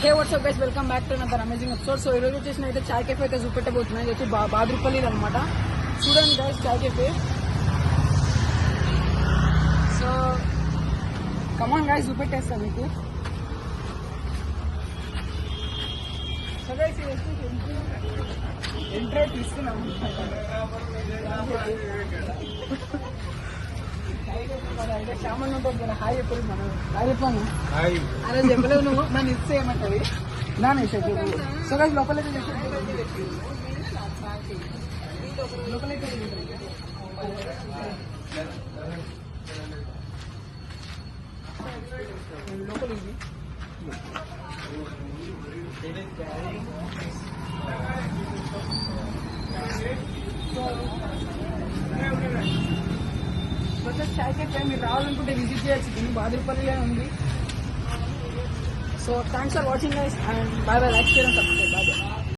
Hey WhatsApp guys, welcome back to another amazing episode. So ఈరోజు వచ్చేసిన అయితే చాయ్ cafe అయితే చూపెట్టబోతున్నాయి. ఇది వచ్చి బాద్రుపల్లి అనమాట. చూడండి గైస్, చాయ్ కెఫే. సో కమాన్ గైస్, చూపెట్టేస్తాను మీకు. సో గైస్, ఎంట్రీ తీసుకున్నాము. శ్యామన్ ఉంటుంది కదా, హాయ్ ఎప్పుడు మనం హాయ్ చెప్పాను. అలా చెప్పలేవు నువ్వు, నన్ను ఇస్తే ఏమంటది నాన్న చెప్పు. సో గైస్, లోపలైతే లోపలైతే లోపల ఇది చాయ్ కెఫే మీరు రావాలనుకుంటే విజిట్ చేయాల్సింది బాద్రుపల్లిలో ఉంది. So thanks for watching guys and bye bye. Like share and subscribe. Bye.